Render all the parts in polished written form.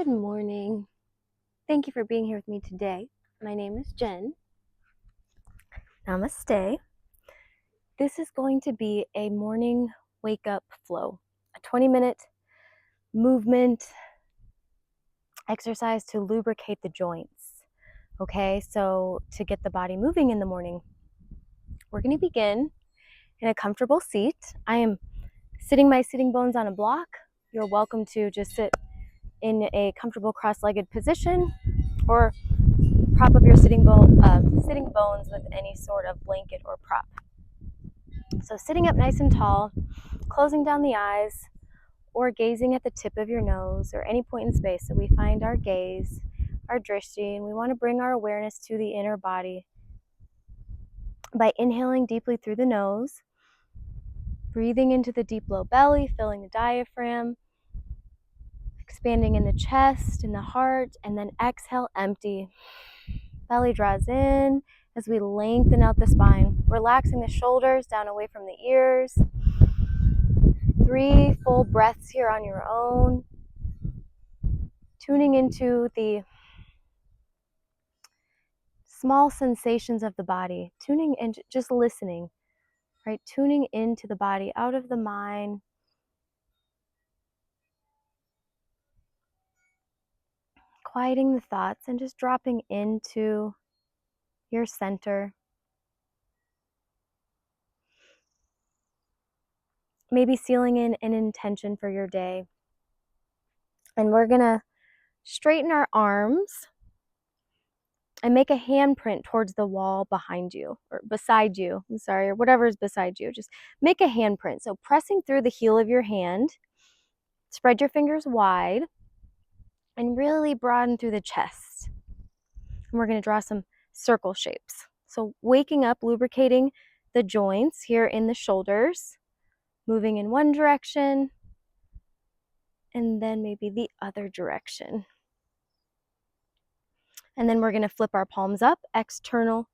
Good morning. Thank you for being here with me today. My name is Jen. Namaste. This is going to be a morning wake up flow, a 20-minute movement exercise to lubricate the joints. Okay, so to get the body moving in the morning, we're going to begin in a comfortable seat. I am sitting my sitting bones on a block. You're welcome to just sit in a comfortable cross-legged position or prop up your sitting bones with any sort of blanket or prop. So sitting up nice and tall, closing down the eyes, or gazing at the tip of your nose or any point in space. So we find our gaze, our drishti, and we want to bring our awareness to the inner body by inhaling deeply through the nose, breathing into the deep low belly, filling the diaphragm, expanding in the chest, in the heart, and then exhale, empty. Belly draws in as we lengthen out the spine, relaxing the shoulders down away from the ears. 3 full breaths here on your own, tuning into the small sensations of the body, tuning in, just listening, right? Tuning into the body, out of the mind. Quieting the thoughts and just dropping into your center. Maybe sealing in an intention for your day. And we're gonna straighten our arms and make a handprint towards the wall behind you or beside you. Or whatever is beside you. Just make a handprint. So pressing through the heel of your hand, spread your fingers wide and really broaden through the chest. And we're going to draw some circle shapes. So waking up, lubricating the joints here in the shoulders, moving in one direction and then maybe the other direction. And then we're going to flip our palms up, external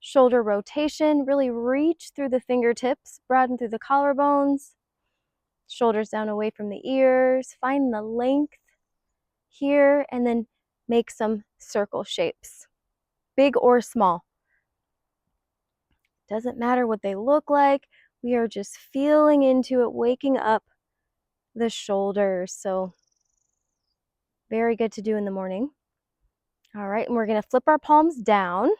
shoulder rotation, really reach through the fingertips, broaden through the collarbones, shoulders down away from the ears, find the length here, and then make some circle shapes, big or small. Doesn't matter what they look like, we are just feeling into it, waking up the shoulders. So very good to do in the morning. All right, and we're going to flip our palms down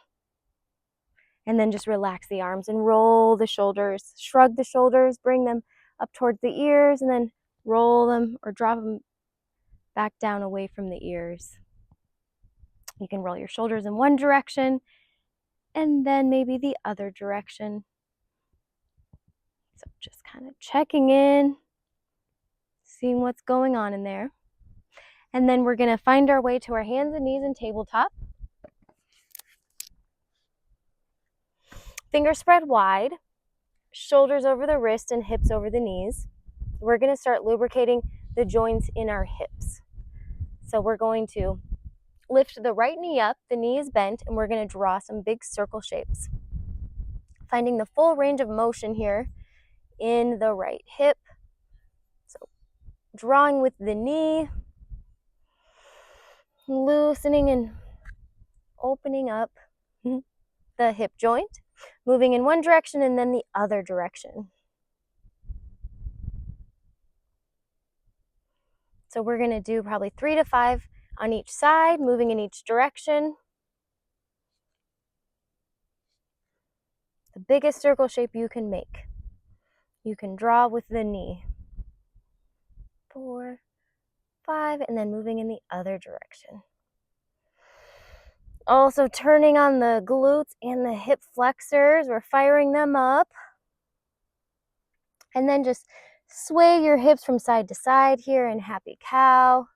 and then just relax the arms and roll the shoulders, shrug the shoulders, bring them up towards the ears, and then roll them or drop them back down away from the ears. You can roll your shoulders in one direction and then maybe the other direction. So just kind of checking in, seeing what's going on in there. And then we're going to find our way to our hands and knees in tabletop. Fingers spread wide, shoulders over the wrist and hips over the knees. We're going to start lubricating the joints in our hips. So we're going to lift the right knee up, the knee is bent, and we're going to draw some big circle shapes. Finding the full range of motion here in the right hip. So drawing with the knee, loosening and opening up the hip joint, moving in one direction and then the other direction. So we're going to do probably 3 to 5 on each side, moving in each direction. The biggest circle shape you can make. You can draw with the knee. 4, 5, and then moving in the other direction. Also turning on the glutes and the hip flexors. We're firing them up. And then just sway your hips from side to side here in happy cow.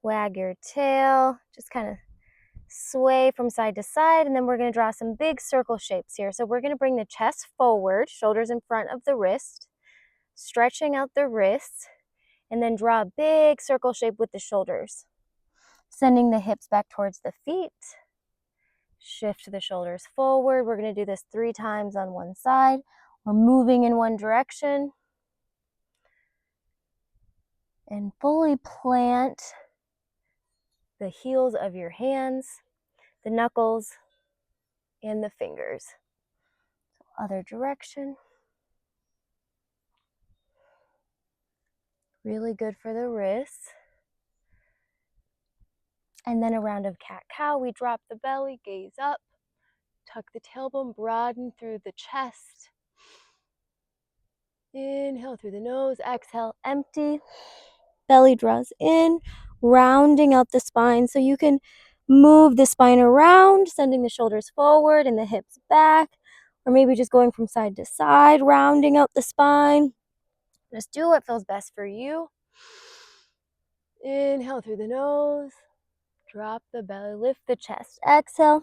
Wag your tail. Just kind of sway from side to side. And then we're going to draw some big circle shapes here. So we're going to bring the chest forward, shoulders in front of the wrist, stretching out the wrists, and then draw a big circle shape with the shoulders. Sending the hips back towards the feet. Shift the shoulders forward. We're going to do this 3 times on one side. We're moving in one direction. And fully plant the heels of your hands, the knuckles, and the fingers. Other direction. Really good for the wrists. And then a round of cat-cow. We drop the belly, gaze up, tuck the tailbone, broaden through the chest. Inhale through the nose, exhale, empty. Belly draws in, rounding out the spine. So you can move the spine around, sending the shoulders forward and the hips back, or maybe just going from side to side, rounding out the spine. Just do what feels best for you. Inhale through the nose, drop the belly, lift the chest. Exhale,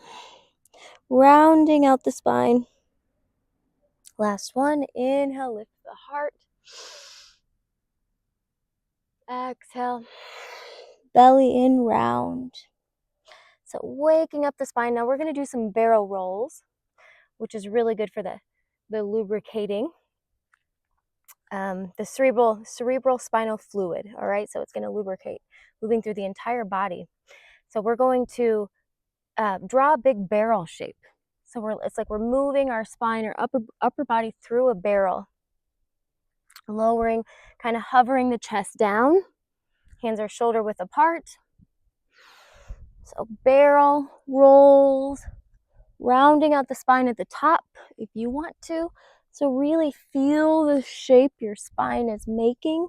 rounding out the spine. Last one, inhale, lift the heart. Exhale, belly in, round. So waking up the spine. Now we're going to do some barrel rolls, which is really good for the lubricating, the cerebral spinal fluid. All right, so it's going to lubricate, moving through the entire body. So we're going to draw a big barrel shape. So it's like we're moving our spine or upper body through a barrel, lowering, kind of hovering the chest down. Hands are shoulder width apart. So barrel rolls, rounding out the spine at the top if you want to. So really feel the shape your spine is making.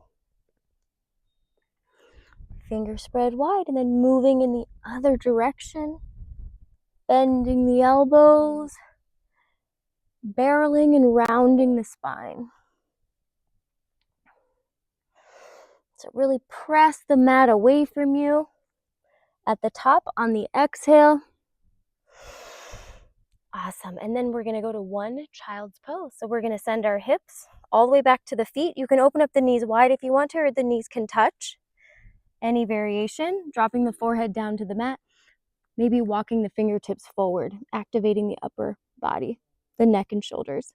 Fingers spread wide and then moving in the other direction. Bending the elbows, barreling and rounding the spine. So really press the mat away from you. At the top on the exhale. Awesome. And then we're going to go to one child's pose. So we're going to send our hips all the way back to the feet. You can open up the knees wide if you want to, or the knees can touch. Any variation, dropping the forehead down to the mat, maybe walking the fingertips forward, activating the upper body, the neck and shoulders.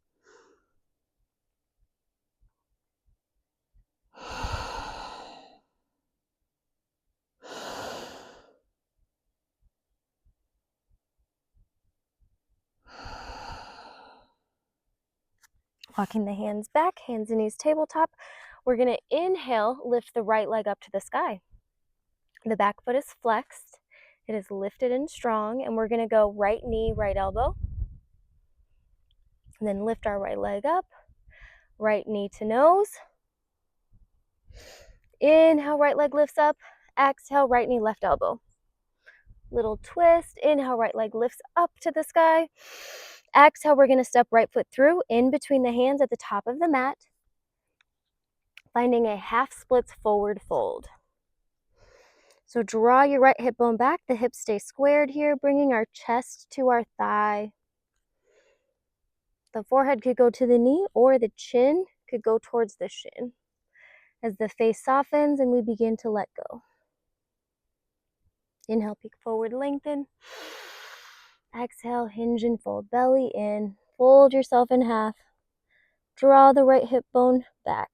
Walking the hands back, hands and knees tabletop. We're going to inhale, lift the right leg up to the sky. The back foot is flexed. It is lifted and strong. And we're going to go right knee, right elbow. And then lift our right leg up. Right knee to nose. Inhale, right leg lifts up. Exhale, right knee, left elbow. Little twist. Inhale, right leg lifts up to the sky. Exhale, we're going to step right foot through in between the hands at the top of the mat. Finding a half splits forward fold. So draw your right hip bone back. The hips stay squared here, bringing our chest to our thigh. The forehead could go to the knee or the chin could go towards the shin. As the face softens and we begin to let go. Inhale, peek forward, lengthen. Exhale, hinge and fold, belly in. Fold yourself in half. Draw the right hip bone back.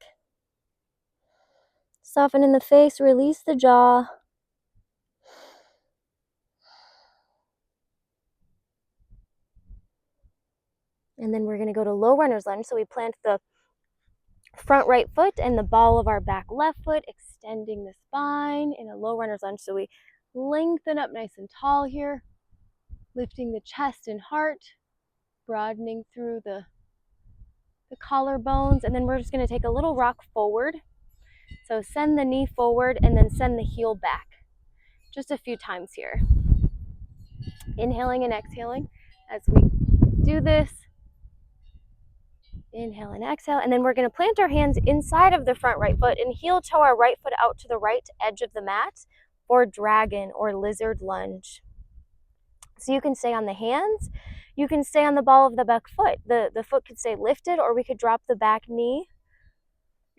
Soften in the face, release the jaw. And then we're going to go to low runner's lunge. So we plant the front right foot and the ball of our back left foot, extending the spine in a low runner's lunge. So we lengthen up nice and tall here, lifting the chest and heart, broadening through the collarbones. And then we're just going to take a little rock forward. So send the knee forward and then send the heel back. Just a few times here. Inhaling and exhaling as we do this. Inhale and exhale, and then we're going to plant our hands inside of the front right foot and heel toe our right foot out to the right edge of the mat for dragon or lizard lunge. So you can stay on the hands, you can stay on the ball of the back foot. The foot could stay lifted, or we could drop the back knee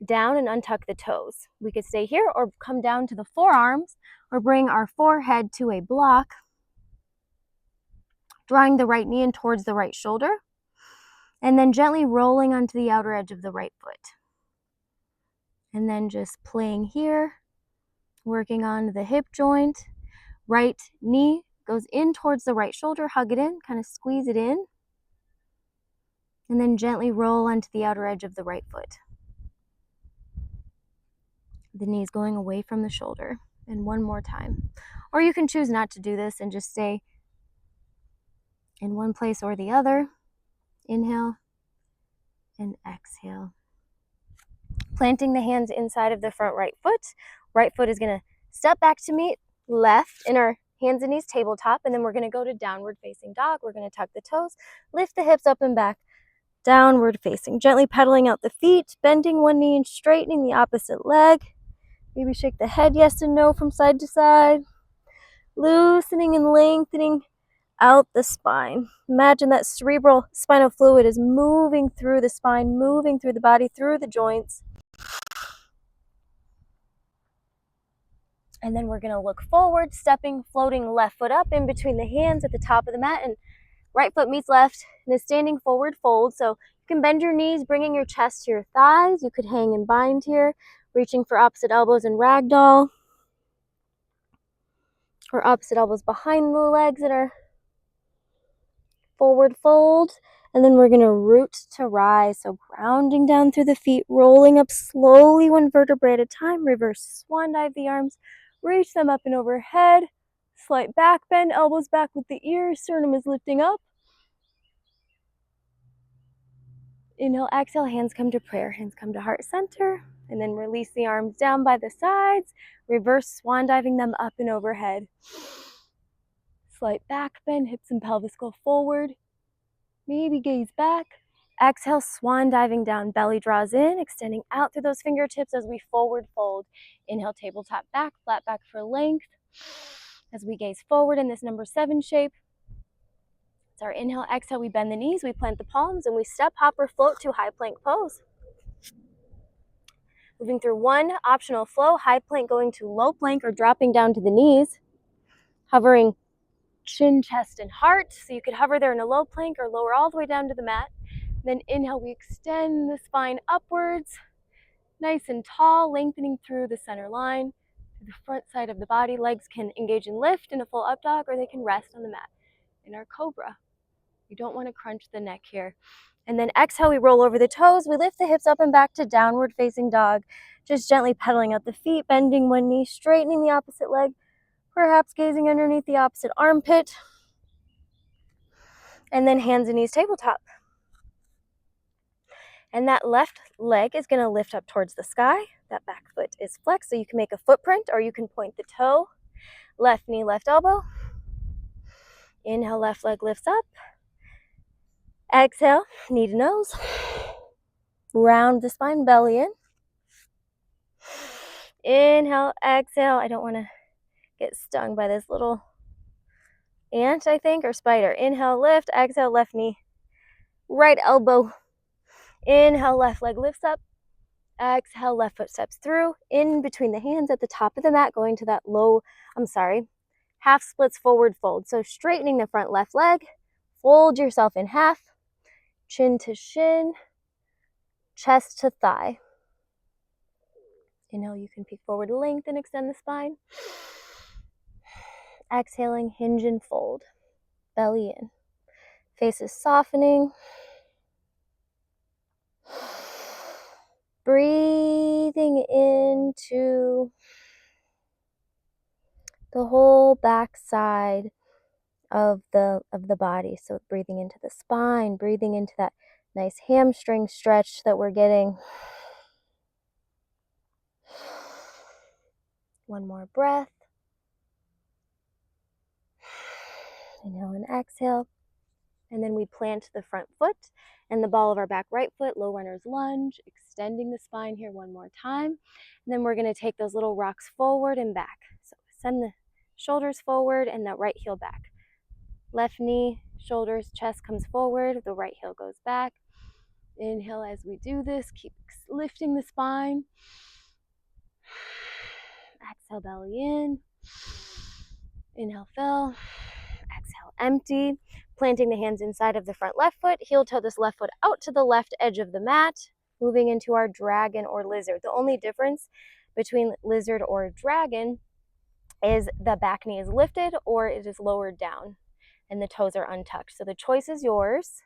down and untuck the toes. We could stay here or come down to the forearms or bring our forehead to a block, drawing the right knee in towards the right shoulder. And then gently rolling onto the outer edge of the right foot. And then just playing here, working on the hip joint, Right knee goes in towards the right shoulder, hug it in, kind of squeeze it in, and then gently roll onto the outer edge of the right foot. The knee's going away from the shoulder. And one more time. Or you can choose not to do this and just stay in one place or the other. Inhale and exhale. Planting the hands inside of the front right foot. Right foot is going to step back to meet left in our hands and knees tabletop, and then we're going to go to downward facing dog. We're going to tuck the toes, lift the hips up and back, downward facing, gently pedaling out the feet, bending one knee and straightening the opposite leg. Maybe shake the head yes and no from side to side, loosening and lengthening out the spine. Imagine that cerebral spinal fluid is moving through the spine, moving through the body, through the joints. And then we're going to look forward, stepping, floating left foot up in between the hands at the top of the mat, and right foot meets left in a standing forward fold. So you can bend your knees, bringing your chest to your thighs. You could hang and bind here, reaching for opposite elbows and ragdoll, or opposite elbows behind the legs in our forward fold. And then we're going to root to rise. So grounding down through the feet, rolling up slowly one vertebrae at a time. Reverse swan dive the arms, reach them up and overhead. Slight back bend, elbows back with the ears, sternum is lifting up. Inhale, exhale, hands come to prayer, hands come to heart center. And then release the arms down by the sides. Reverse swan diving them up and overhead. Slight back bend, hips and pelvis go forward. Maybe gaze back. Exhale, swan diving down, belly draws in, extending out through those fingertips as we forward fold. Inhale, tabletop back, flat back for length. As we gaze forward in this number 7 shape. It's our inhale, exhale, we bend the knees, we plant the palms, and we step, hop, or float to high plank pose. Moving through one optional flow, high plank going to low plank or dropping down to the knees. Hovering chin, chest, and heart. So you could hover there in a low plank or lower all the way down to the mat. Then inhale, we extend the spine upwards, nice and tall, lengthening through the center line, to the front side of the body. Legs can engage in lift in a full up dog, or they can rest on the mat in our cobra. You don't want to crunch the neck here. And then exhale, we roll over the toes. We lift the hips up and back to downward facing dog, just gently pedaling out the feet, bending one knee, straightening the opposite leg, perhaps gazing underneath the opposite armpit. And then hands and knees tabletop. And that left leg is going to lift up towards the sky. That back foot is flexed, so you can make a footprint or you can point the toe. Left knee, left elbow. Inhale, left leg lifts up. Exhale, knee to nose. Round the spine, belly in. Inhale, exhale. I don't want to get stung by this little ant, I think, or spider. Inhale, lift. Exhale, left knee, right elbow. Inhale, left leg lifts up. Exhale, left foot steps through, in between the hands at the top of the mat, going to that half splits forward fold. So straightening the front left leg, fold yourself in half, chin to shin, chest to thigh. Inhale, you can peek forward, lengthen, extend the spine. Exhaling, hinge and fold, belly in. Face is softening. Breathing into the whole back side of the body. So breathing into the spine, breathing into that nice hamstring stretch that we're getting. One more breath. Inhale and exhale. And then we plant the front foot and the ball of our back right foot, low runner's lunge, extending the spine here one more time. And then we're going to take those little rocks forward and back. So send the shoulders forward and that right heel back. Left knee, shoulders, chest comes forward, the right heel goes back. Inhale as we do this, keep lifting the spine. Exhale, belly in. Inhale, fill. Exhale, empty. Planting the hands inside of the front left foot, heel toe this left foot out to the left edge of the mat, moving into our dragon or lizard. The only difference between lizard or dragon is the back knee is lifted or it is lowered down and the toes are untucked. So the choice is yours.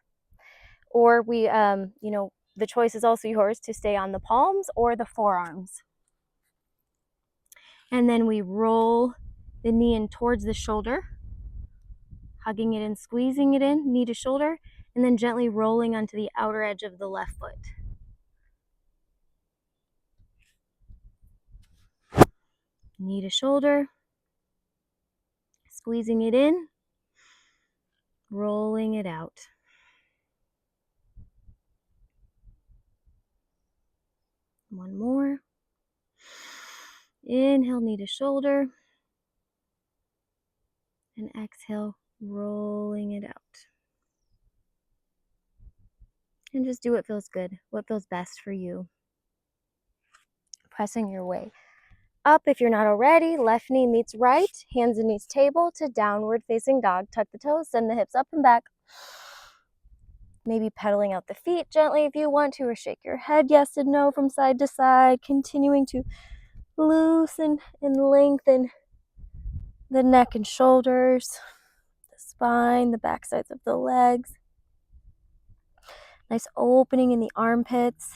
Or the choice is also yours to stay on the palms or the forearms. And then we roll the knee in towards the shoulder, hugging it in, squeezing it in, knee to shoulder, and then gently rolling onto the outer edge of the left foot. Knee to shoulder, squeezing it in, rolling it out. One more. Inhale, knee to shoulder, and exhale, rolling it out. And just do what feels good, what feels best for you. Pressing your way up if you're not already. Left knee meets right, hands and knees table to downward facing dog. Tuck the toes, send the hips up and back. Maybe pedaling out the feet gently if you want to, or shake your head yes and no from side to side, continuing to loosen and lengthen the neck and shoulders, the spine, the back sides of the legs. Nice opening in the armpits.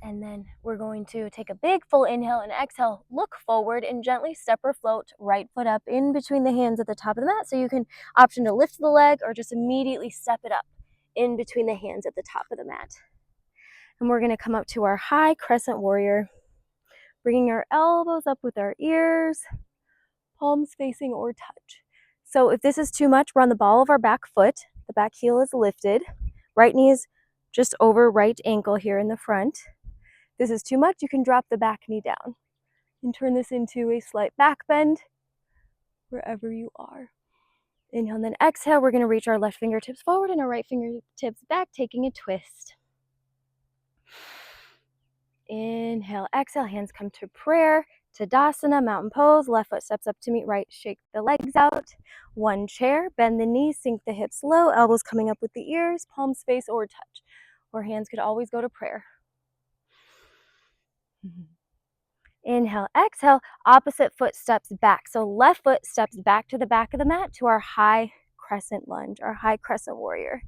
And then we're going to take a big full inhale and exhale, look forward and gently step or float right foot up in between the hands at the top of the mat. So you can option to lift the leg or just immediately step it up in between the hands at the top of the mat. And we're going to come up to our high crescent warrior, bringing our elbows up with our ears, palms facing or touch. So if this is too much, we're on the ball of our back foot. The back heel is lifted. Right knee is just over right ankle here in the front. If this is too much, you can drop the back knee down and turn this into a slight back bend wherever you are. Inhale and then exhale. We're going to reach our left fingertips forward and our right fingertips back, taking a twist. Inhale, exhale, hands come to prayer, Tadasana, mountain pose, left foot steps up to meet right, shake the legs out. One chair, bend the knees, sink the hips low, elbows coming up with the ears, palms face or touch. Or hands could always go to prayer. Inhale, exhale, opposite foot steps back. So left foot steps back to the back of the mat to our high crescent lunge, our high crescent warrior.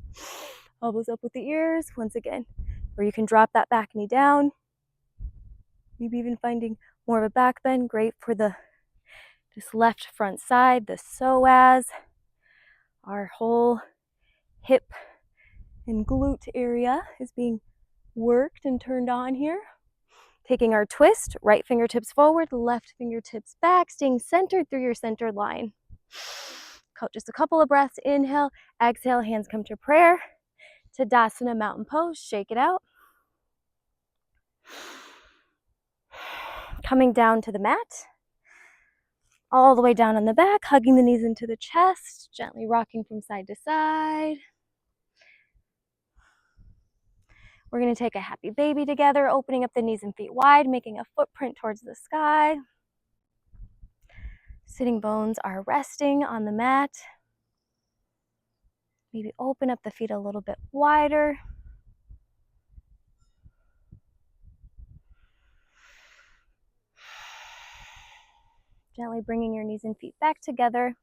Elbows up with the ears, once again. Or you can drop that back knee down. Maybe even finding more of a back bend, great for this left front side, the psoas, our whole hip and glute area is being worked and turned on here. Taking our twist, right fingertips forward, left fingertips back, staying centered through your centered line. Just a couple of breaths, inhale, exhale, hands come to prayer. Tadasana, mountain pose, shake it out. Coming down to the mat, all the way down on the back, hugging the knees into the chest, gently rocking from side to side. We're going to take a happy baby together, opening up the knees and feet wide, making a footprint towards the sky. Sitting bones are resting on the mat. Maybe open up the feet a little bit wider. Gently bringing your knees and feet back together,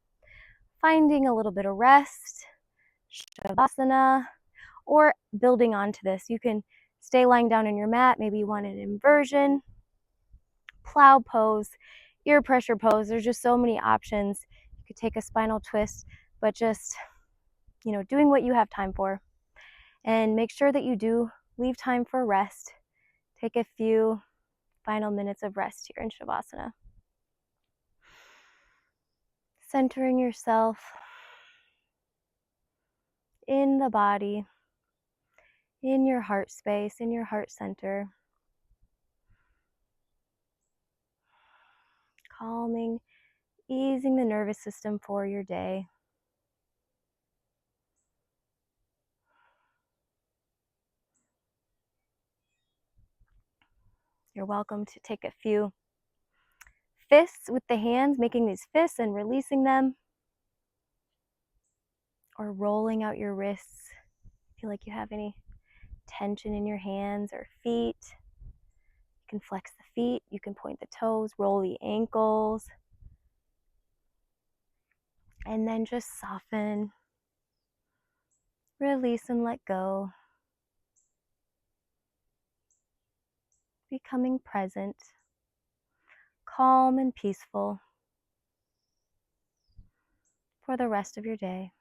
finding a little bit of rest, Savasana, or building onto this. You can stay lying down on your mat. Maybe you want an inversion, plow pose, ear pressure pose. There's just so many options. You could take a spinal twist, but just, doing what you have time for. And make sure that you do leave time for rest. Take a few final minutes of rest here in Savasana. Centering yourself in the body, in your heart space, in your heart center. Calming, easing the nervous system for your day. You're welcome to take a few fists with the hands, making these fists and releasing them, or rolling out your wrists. Feel like you have any tension in your hands or feet. You can flex the feet, you can point the toes, roll the ankles, and then just soften, release, and let go. Becoming present, calm and peaceful for the rest of your day.